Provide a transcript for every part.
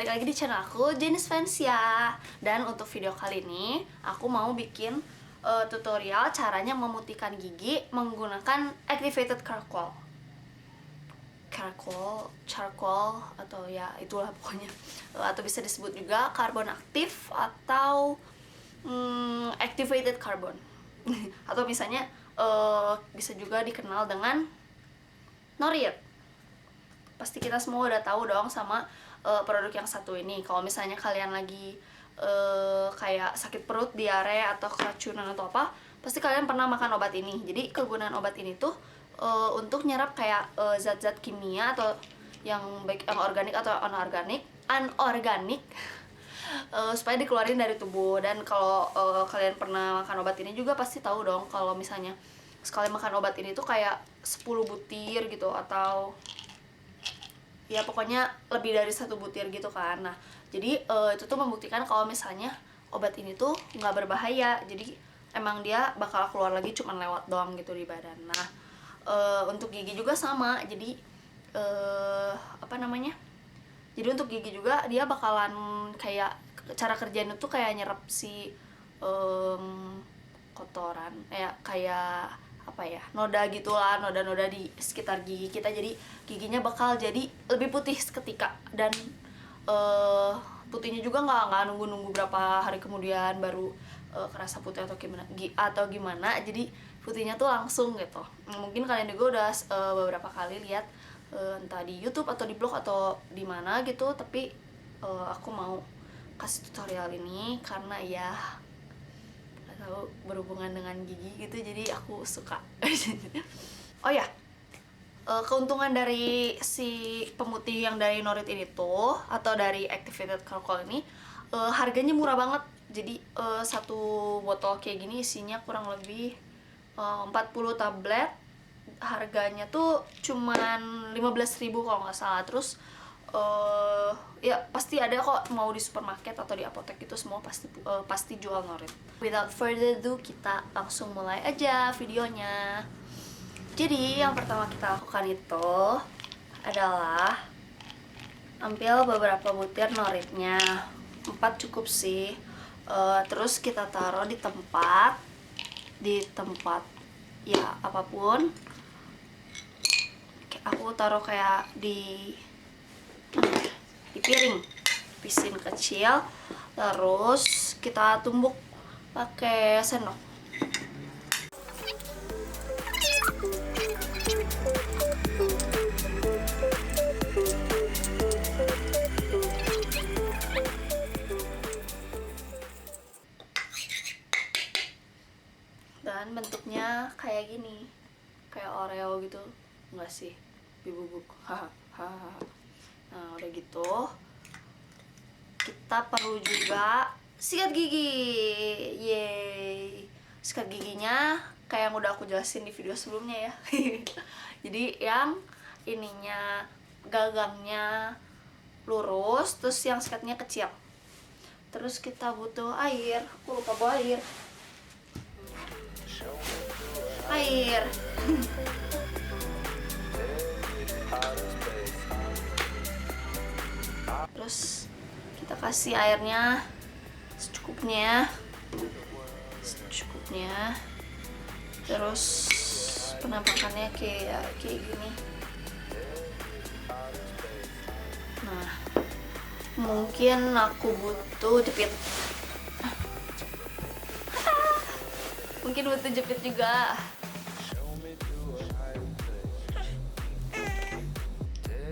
balik lagi di channel aku, Jenis Fansia. Dan untuk video kali ini, aku mau bikin tutorial caranya memutihkan gigi menggunakan activated charcoal. Charcoal atau ya itulah pokoknya. Atau bisa disebut juga karbon aktif atau activated carbon. Atau misalnya bisa juga dikenal dengan Norit. Pasti kita semua udah tahu dong sama produk yang satu ini. Kalau misalnya kalian lagi kayak sakit perut, diare, atau keracunan atau apa, pasti kalian pernah makan obat ini. Jadi kegunaan obat ini tuh untuk nyerap kayak zat-zat kimia atau yang baik yang organik atau anorganik supaya dikeluarin dari tubuh. Dan kalau kalian pernah makan obat ini juga pasti tahu dong kalau misalnya sekali makan obat ini tuh kayak 10 butir gitu, atau ya pokoknya lebih dari 1 butir gitu kan. Nah jadi itu tuh membuktikan kalau misalnya obat ini tuh nggak berbahaya, jadi emang dia bakal keluar lagi cuman lewat doang gitu di badan. Nah untuk gigi juga sama, jadi jadi untuk gigi juga dia bakalan kayak cara kerjanya tuh kayak nyerap si kotoran, kayak apa ya, noda gitulah, noda-noda di sekitar gigi kita. Jadi giginya bakal jadi lebih putih seketika, dan putihnya juga nggak nunggu berapa hari kemudian baru kerasa putih atau gimana. Jadi putihnya tuh langsung gitu. Mungkin kalian juga udah beberapa kali lihat entah di YouTube atau di blog atau di mana gitu, tapi aku mau kasih tutorial ini karena ya tahu berhubungan dengan gigi gitu, jadi aku suka. Oh ya, keuntungan dari si pemutih yang dari Norit ini tuh, atau dari activated charcoal ini, harganya murah banget. Jadi satu botol kayak gini isinya kurang lebih 40 tablet. Harganya tuh cuman 15.000 kalau nggak salah. Terus ya pasti ada kok, mau di supermarket atau di apotek itu semua pasti jual Norit. Without further ado, kita langsung mulai aja videonya. Jadi yang pertama kita lakukan itu adalah ambil beberapa butir Noritnya, 4 cukup sih. Terus kita taruh di tempat ya apapun. Aku taruh kayak di piring pisin kecil, terus kita tumbuk pakai sendok. Dan bentuknya kayak gini, kayak Oreo gitu, enggak sih, bubuk. Nah udah gitu, kita perlu juga sikat gigi. Yeay, sikat giginya kayak yang udah aku jelasin di video sebelumnya ya. Jadi yang ininya gagangnya lurus, terus yang sikatnya kecil. Terus kita butuh air, aku lupa bawa air. Terus kita kasih airnya secukupnya. Terus penampakannya kayak gini. Nah mungkin aku butuh jepit. Mungkin butuh jepit juga.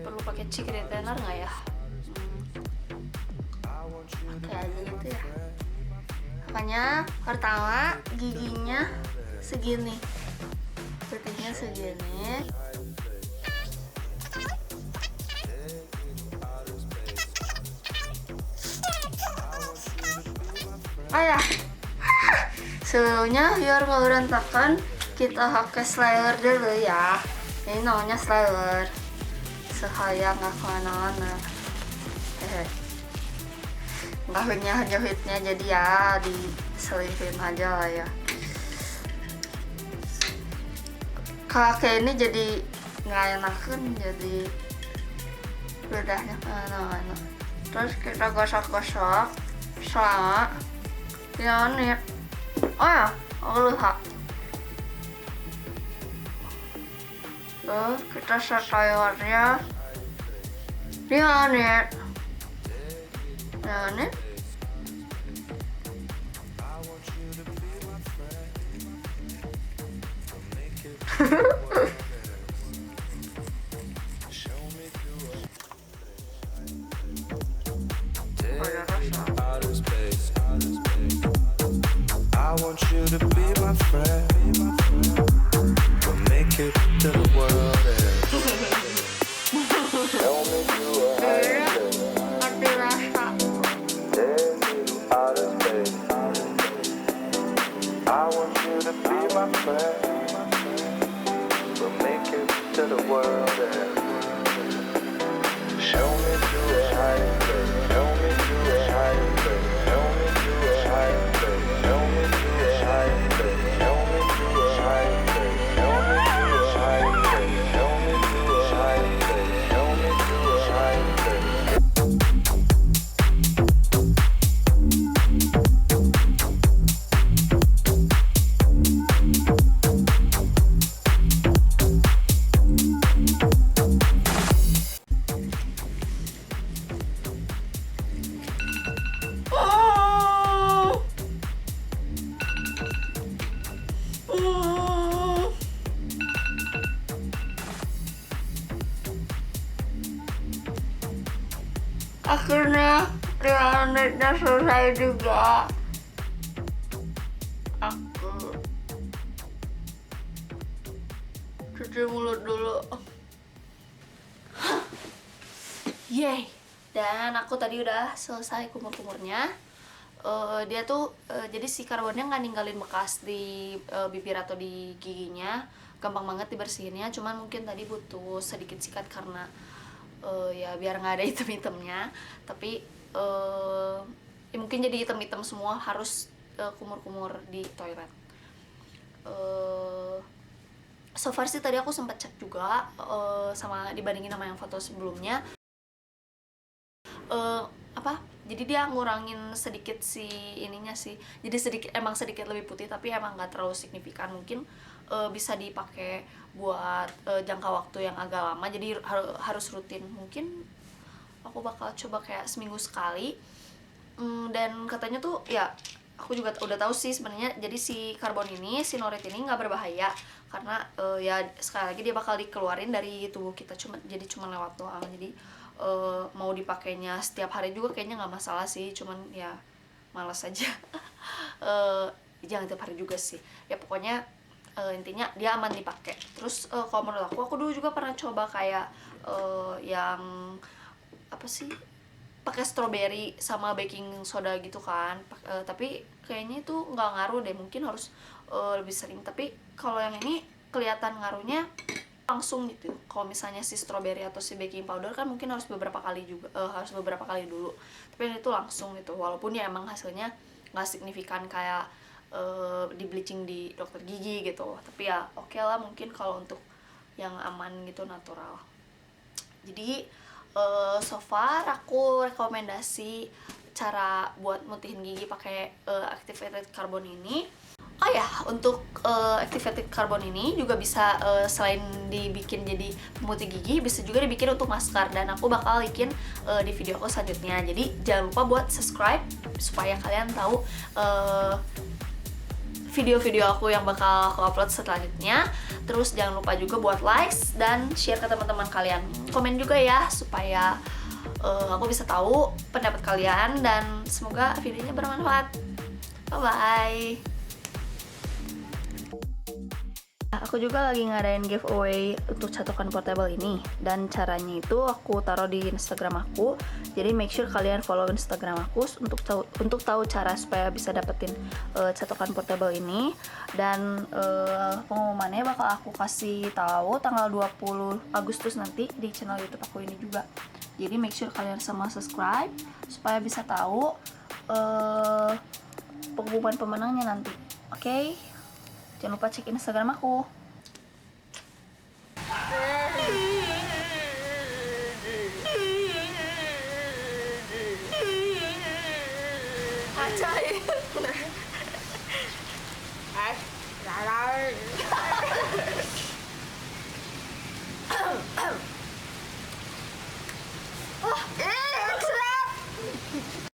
Perlu pakai cheek retainer nggak ya? Kayak aja gitu ya. Makanya pertama giginya segini, putihnya segini. Sebelumnya biar nggak berantakan, kita pakai styler dulu ya. Ini namanya styler, supaya nggak kemana-mana. Nggak jahitnya jadi ya diselipin aja lah ya. Kakek ini jadi nggak enakan, jadi ludahnya kemana-mana. Terus kita gosok-gosok selama 5 menit. Oh ya, aku lupa. Terus kita set timernya 5 menit. 5 menit. I want you to be my friend. We'll make it to the world end. Show me you a higher place. Take you outer space. I want you to be my friend. We'll make it to the world end. Show me you a higher place. Show me you a higher place. Show me you a higher place. Show me you a higher place. Show me you a higher place. Show me you a higher place. Show me you a higher place. Show me you a higher place. Akhirnya 5 menitnya selesai juga. Aku cuci mulut dulu. Yeay. Dan aku tadi udah selesai kumur-kumurnya. Dia tuh jadi si karbonnya nggak ninggalin bekas di bibir atau di giginya, gampang banget dibersihinnya. Cuman mungkin tadi butuh sedikit sikat karena ya biar nggak ada item-itemnya. Tapi ya mungkin jadi item-item semua, harus kumur-kumur di toilet. So far sih tadi aku sempat cek juga sama dibandingin sama yang foto sebelumnya. Jadi dia ngurangin sedikit si ininya sih, jadi sedikit lebih putih, tapi emang nggak terlalu signifikan. Mungkin bisa dipakai buat jangka waktu yang agak lama, jadi harus rutin. Mungkin aku bakal coba kayak seminggu sekali. Dan katanya tuh ya, aku juga udah tahu sih sebenarnya. Jadi si karbon ini, si norit ini nggak berbahaya karena ya sekali lagi dia bakal dikeluarin dari tubuh kita, cuma lewat doang. Jadi mau dipakainya setiap hari juga kayaknya nggak masalah sih, cuman ya malas aja. Jangan tiap hari juga sih ya, pokoknya intinya dia aman dipakai. Terus kalau menurut aku dulu juga pernah coba kayak yang apa sih, pakai strawberry sama baking soda gitu kan. Tapi kayaknya itu nggak ngaruh deh, mungkin harus lebih sering. Tapi kalau yang ini kelihatan ngaruhnya langsung gitu. Kalau misalnya si strawberry atau si baking powder kan mungkin harus beberapa kali juga, harus beberapa kali dulu. Tapi yang itu langsung gitu, walaupun ya emang hasilnya nggak signifikan kayak di bleaching di dokter gigi gitu. Tapi ya oke lah, mungkin kalau untuk yang aman gitu, natural. Jadi so far aku rekomendasi cara buat mutihin gigi pakai activated carbon ini. Oh ya, untuk activated carbon ini juga bisa selain dibikin jadi pemutih gigi, bisa juga dibikin untuk masker. Dan aku bakal bikin di video aku selanjutnya. Jadi jangan lupa buat subscribe supaya kalian tahu video-video aku yang bakal aku upload selanjutnya. Terus jangan lupa juga buat likes dan share ke teman-teman kalian. Komen juga ya supaya aku bisa tahu pendapat kalian, dan semoga videonya bermanfaat. Bye-bye. Aku juga lagi ngadain giveaway untuk catokan portable ini, dan caranya itu aku taruh di Instagram aku. Jadi make sure kalian follow Instagram aku untuk tahu cara supaya bisa dapetin catokan portable ini. Dan pengumumannya bakal aku kasih tahu tanggal 20 Agustus nanti di channel YouTube aku ini juga. Jadi make sure kalian semua subscribe supaya bisa tahu pengumuman pemenangnya nanti. Oke? Jangan lupa cek Instagram aku. Hai.